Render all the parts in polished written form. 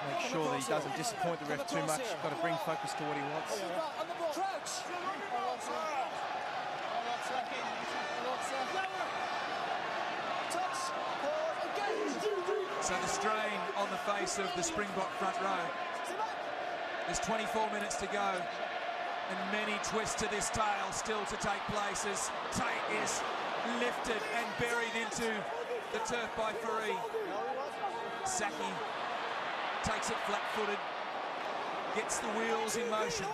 make sure that he doesn't disappoint the ref too much. Got to bring focus to what he wants. So the strain on the face of the Springbok front row. There's 24 minutes to go, and many twists to this tale still to take place as Tate is lifted and buried into the turf by Fourie. Saki takes it flat-footed, gets the wheels in motion.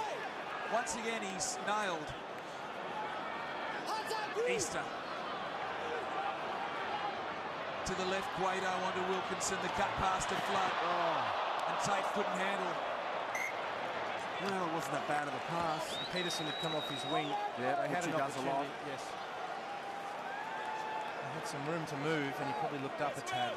Once again, he's nailed. Easter. To the left, Cueto onto Wilkinson, the cut past to Flood. And Tate couldn't handle. Well, it wasn't that bad of a pass. And Peterson had come off his wing. Yeah, they had an opportunity. Yes. They had some room to move, and he probably looked up a tad.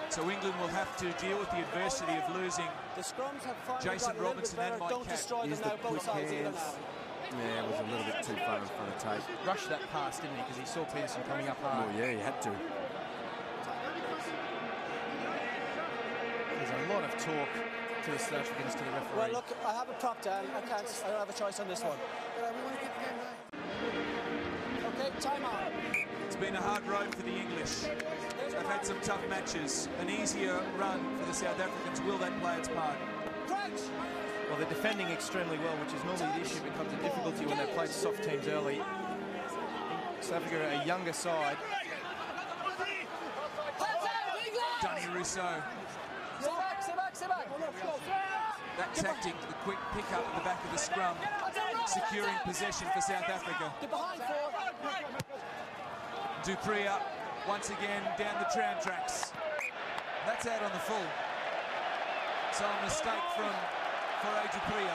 So England will have to deal with the adversity of losing the scrums have Jason Robinson and Mike Don't destroy them now, both sides either now. Yeah, it was a little bit too far in front of Tate. Rushed that pass, didn't he? Because he saw Peterson coming up hard. Oh, yeah, he had to. There's a lot of talk to the South Africans, to the referee. Well, look, I have a prop, Dan. I don't have a choice on this one. Okay, time out. It's been a hard road for the English. They've had some tough matches. An easier run for the South Africans. Will that play its part? Well, they're defending extremely well, which is normally the issue. It becomes a difficulty when they play soft teams early. South Africa are a younger side. Danny Rousseau. That tactic, the quick pick-up at the back of the scrum, securing possession for South Africa. Dupree up once again down the tram tracks. That's out on the full. So a mistake from Foray Dupree.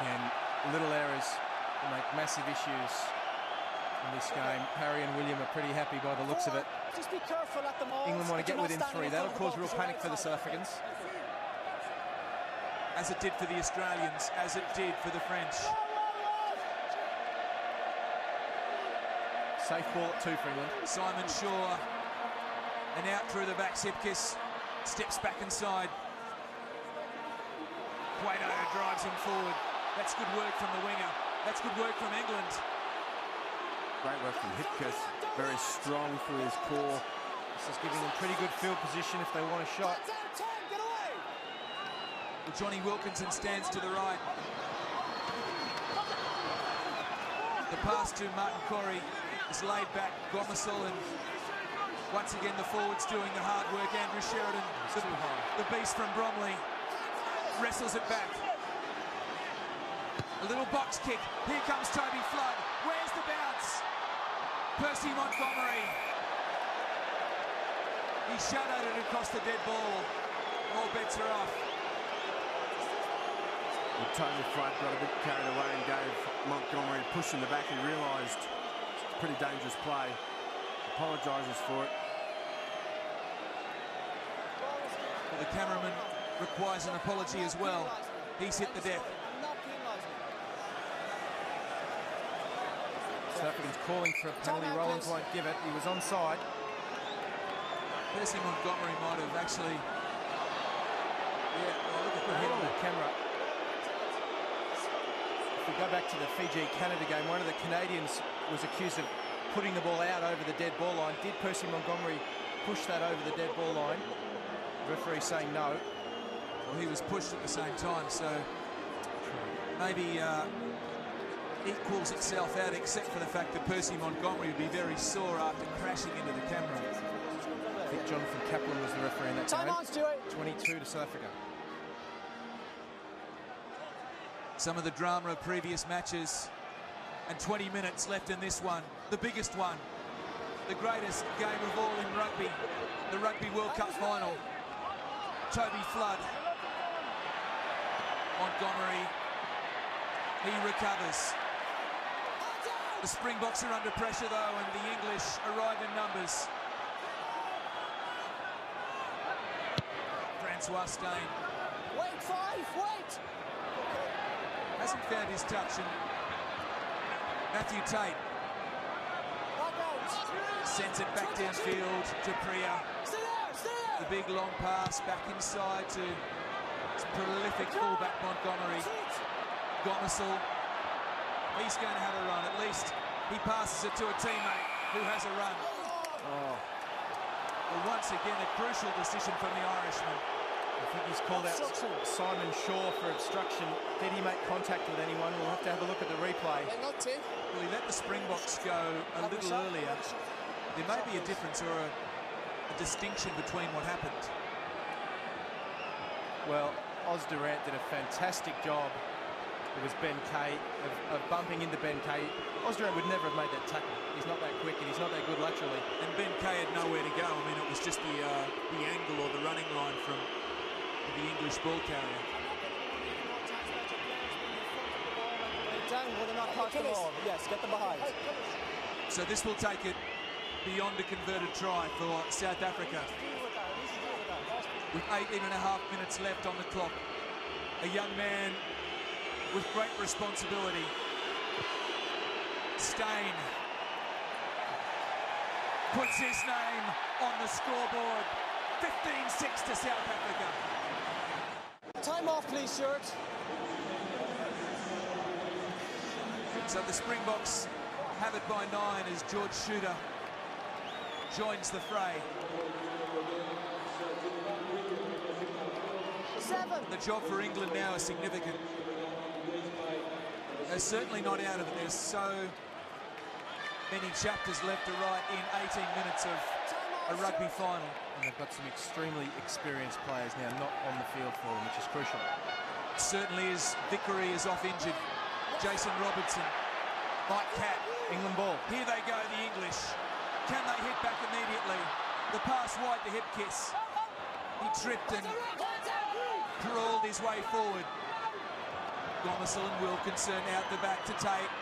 And little errors will make massive issues in this game. Harry and William are pretty happy by the looks of it. Just be careful at the moment. England want to get within 3. That'll cause real panic for the South Africans. As it did for the Australians, as it did for the French. Safe ball at 2 for England. Simon Shaw, and out through the back, Sipkis steps back inside. Cueto drives him forward. That's good work from the winger. That's good work from England. Great work from Hipkiss. Very strong through his core. This is giving them pretty good field position if they want a shot. Johnny Wilkinson stands to the right. The pass to Martin Corey is laid back. Gomersall, and once again the forwards doing the hard work. Andrew Sheridan, the beast from Bromley, wrestles it back. A little box kick. Here comes Toby Flood. Where's the bounce? Percy Montgomery. He shadowed it across the dead ball. All bets are off. Toby Flood got a bit carried away and gave Montgomery a push in the back. He realised it's a pretty dangerous play. Apologises for it. Well, the cameraman requires an apology as well. He's hit the deck. South Africans calling for a penalty. Rollins won't give it. He was onside. Percy Montgomery might have actually... Yeah, well, look at the hit on the camera. If we go back to the Fiji-Canada game, one of the Canadians was accused of putting the ball out over the dead ball line. Did Percy Montgomery push that over the dead ball line? The referee saying no. Well, he was pushed at the same time, so maybe equals itself out, except for the fact that Percy Montgomery would be very sore after crashing into the camera. I think Jonathan Kaplan was the referee in that game. 22 to South Africa. Some of the drama of previous matches, and 20 minutes left in this one, the biggest one, the greatest game of all in rugby, the Rugby World Cup final. Toby Flood. Montgomery, he recovers. The Springboks are under pressure though, and the English arrive in numbers. Francois Steyn. Wait, wait! Hasn't found his touch, and Matthew Tate Sends it back downfield to Priya. The big long pass back inside to prolific fullback Montgomery. Gomersall, he's going to have a run. At least he passes it to a teammate who has a run. Oh. Well, once again, a crucial decision from the Irishman. I think he's called out Simon Shaw for obstruction. Did he make contact with anyone? We'll have to have a look at the replay. Well, he let the Springboks go a little earlier. There may be a difference or a distinction between what happened. Well, Oz Durant did a fantastic job. It was Ben Kay of bumping into Ben Kay. Oz Durant would never have made that tackle. He's not that quick and he's not that good laterally. And Ben Kay had nowhere to go. I mean, it was just the angle or the running line from the English ball carrier. Dan, would not pass the ball. Yes, get them behind. So this will take it beyond a converted try for South Africa. With 18.5 minutes left on the clock. A young man with great responsibility. Steyn puts his name on the scoreboard. 15-6 to South Africa. Time off, please, Stuart. So the Springboks have it by 9 as George Shooter joins the fray. 7. The job for England now is significant. They're certainly not out of it. There's so many chapters left to write in 18 minutes of a rugby final. And they've got some extremely experienced players now not on the field for them, which is crucial. Certainly as Vickery is off injured. Jason Robertson, Mike Catt. England ball. Here they go, the English. Can they hit back immediately? The pass wide to Hipkiss. He tripped and crawled his way forward. Gomersall and Wilkinson out the back to Tate.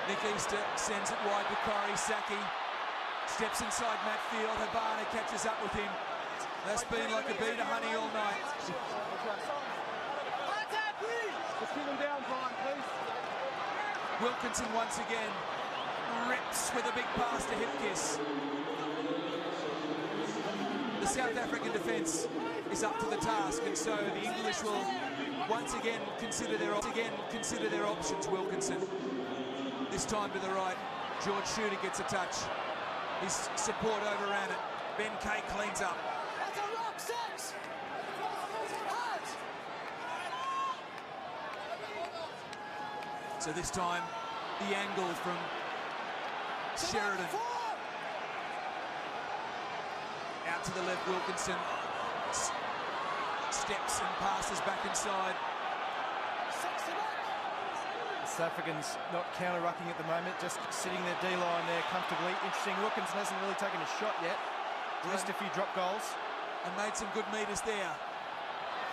Nick Easter sends it wide to Corey Saki. Steps inside Matt Field. Habana catches up with him. That's been like a beat of honey all night. Just keep them down, Brian, please. Wilkinson once again rips with a big pass to Hipkiss. The South African defence is up to the task, and so the English will once again consider their options. Wilkinson, this time to the right. George Shooter gets a touch. His support overran it. Ben Kay cleans up. That's a rock, 6. So this time, the angle from Sheridan. Out to the left, Wilkinson steps and passes back inside. The South Africans not counter-rucking at the moment, just sitting their D-line there comfortably. Interesting, Wilkinson hasn't really taken a shot yet. Missed a few drop goals. And made some good meters there.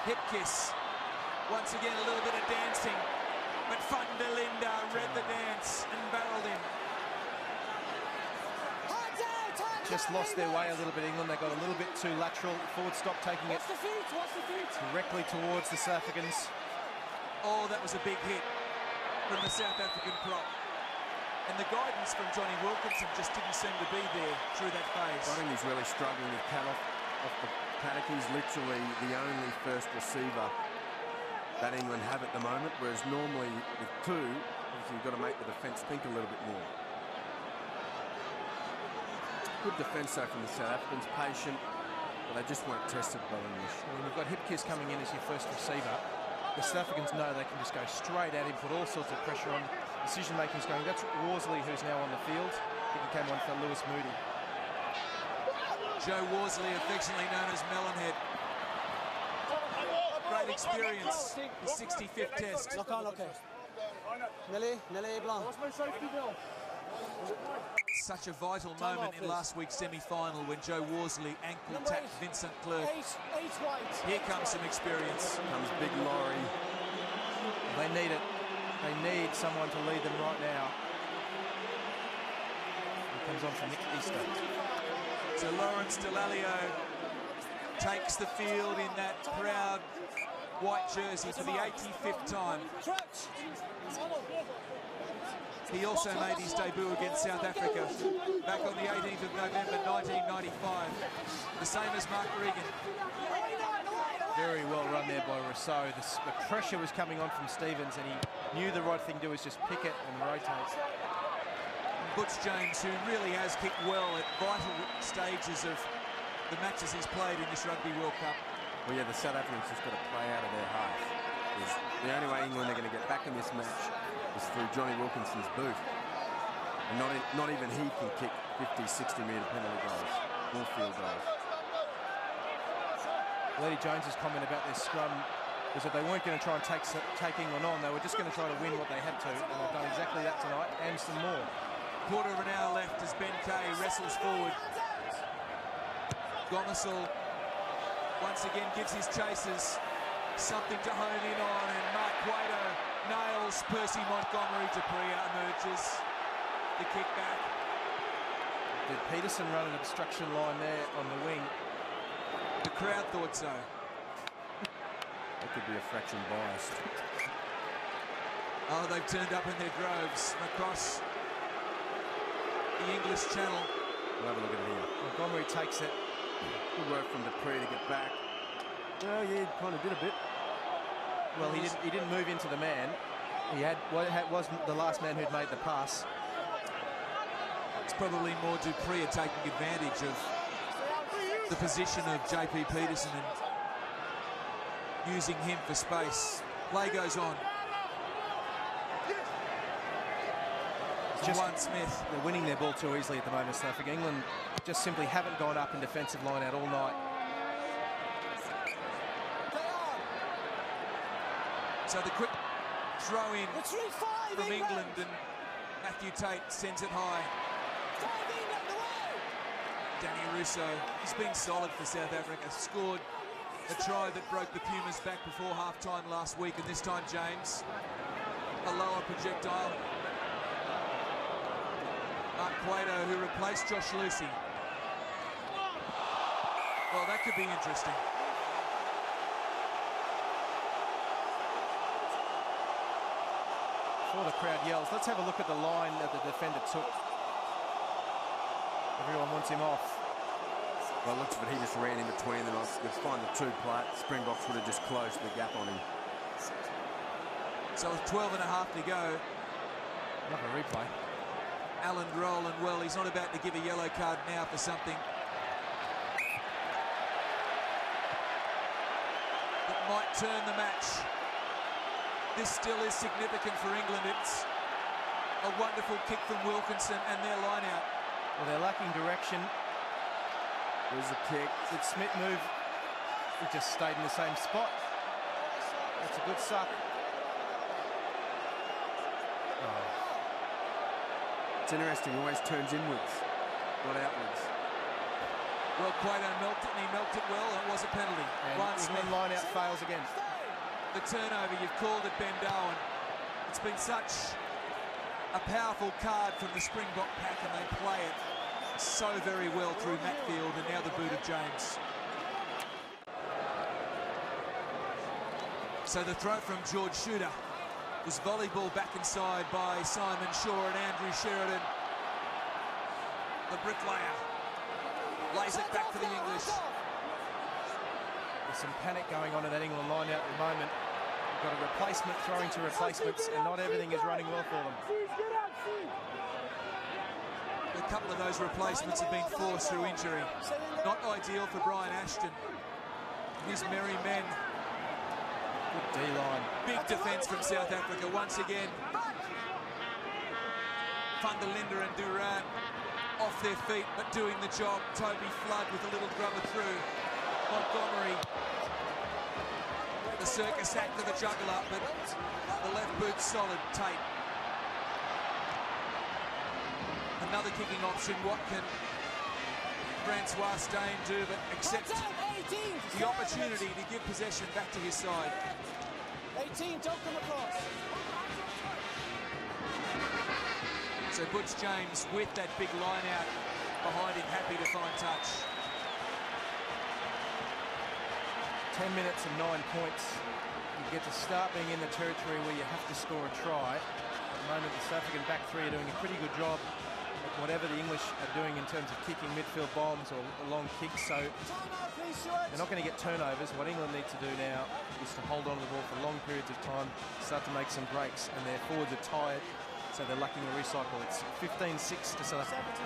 Hipkiss, once again a little bit of dancing. But Van der Linde read the dance and barreled him. Just lost their way a little bit, England. They got a little bit too lateral. Forward stop taking it directly towards the South Africans. Oh, that was a big hit from the South African prop. And the guidance from Johnny Wilkinson just didn't seem to be there through that phase. I think he's really struggling with Caloff off the paddock. He's literally the only first receiver that England have at the moment, whereas normally with 2, obviously you've got to make the defence think a little bit more. Good defence though from the South Africans, patient, but they just weren't tested by English. When you've got Hipkiss coming in as your first receiver, the South Africans know they can just go straight at him, put all sorts of pressure on. Decision-making's going. That's Worsley, who's now on the field. I think he came on for Lewis Moody. Joe Worsley, affectionately known as Melonhead. Great experience, his 65th test. Look on, okay. Nelly Blanc. Such a vital moment in last week's semi-final when Joe Worsley ankle tapped Vincent Clerc. Here comes some experience. Comes Big Laurie. They need it. They need someone to lead them right now. He comes on for Nick Easter. So Lawrence Delalio takes the field in that proud white jersey for the 85th time. He also made his debut against South Africa back on the 18th of November 1995. The same as Mark Regan. Very well run there by Rousseau. The pressure was coming on from Stevens, and he knew the right thing to do was just pick it and rotate. Butch James, who really has kicked well at vital stages of the matches he's played in this Rugby World Cup. Well, yeah, the South Africans just got to play out of their half. Because the only way England are going to get back in this match is through Johnny Wilkinson's boot. And not even he can kick 50, 60-metre penalty goals or field goals. Leedy Jones's comment about their scrum was that they weren't going to try and take England on. They were just going to try to win what they had to, and they've done exactly that tonight, and some more. Quarter of an hour left as Ben Kay wrestles forward. Gomersall once again gives his chasers something to hone in on, and Mark Cueto nails Percy Montgomery. Dupree emerges. The kick back. Did Peterson run an obstruction line there on the wing? The crowd thought so. That could be a fraction biased. Oh, they've turned up in their droves across the English Channel. We'll have a look at it here. Montgomery takes it. Good work from Dupree to get back. Well, yeah, he kind of did a bit. Well, he didn't move into the man. He was the last man who'd made the pass. It's probably more Dupree taking advantage of the position of JP Peterson and using him for space. Play goes on. Juwan Smith. They're winning their ball too easily at the moment, South Africa. England just simply haven't gone up in defensive line out all night. So the quick throw in from England, and Matthew Tate sends it high. Danny Russo, he's been solid for South Africa. Scored a try that broke the Pumas back before half-time last week, and this time James, a lower projectile. Mark Cueto, who replaced Josh Lucy. Well, that could be interesting. Before the crowd yells, let's have a look at the line that the defender took. Everyone wants him off. Well, it looks like he just ran in between them. You'd find the two Springboks would have just closed the gap on him. So with 12 and a half to go. Another replay. Alan Rowland, well, he's not about to give a yellow card now for something that might turn the match. This still is significant for England. It's a wonderful kick from Wilkinson and their line out. Well, they're lacking direction. There's a kick. Did Smith move? He just stayed in the same spot. That's a good suck. Oh. It's interesting, he always turns inwards, not outwards. Well, Cueto milked it, and he milked it well, and it was a penalty. And line out fails again. The turnover, you've called it, Ben Darwin. It's been such a powerful card from the Springbok pack, and they play it so very well through Matfield, and now the boot of James. So the throw from George Shooter was volleyball back inside by Simon Shaw, and Andrew Sheridan, the bricklayer, lays it back for the English. There's some panic going on in that England line out at the moment. We've got a replacement throwing to replacements, and not everything is running well for them. A couple of those replacements have been forced through injury. Not ideal for Brian Ashton. His merry men. Good D-line. Big defence from South Africa once again. Van der Linde and Durant off their feet, but doing the job. Toby Flood with a little grubber through. Montgomery, the circus act of the juggler, but the left boot's solid. Tate. Another kicking option. What can Francois Steyn do but accept the opportunity to give possession back to his side? 18, don't come across. So Butch James with that big line out behind him, happy to find touch. 10 minutes and 9 points. You get to start being in the territory where you have to score a try. the moment, the South African back three are doing a pretty good job at whatever the English are doing in terms of kicking midfield bombs or long kicks. So they're not going to get turnovers. What England need to do now is to hold on to the ball for long periods of time, start to make some breaks, and their forwards are tired, so they're lacking a recycle. It's 15-6 to South Africa.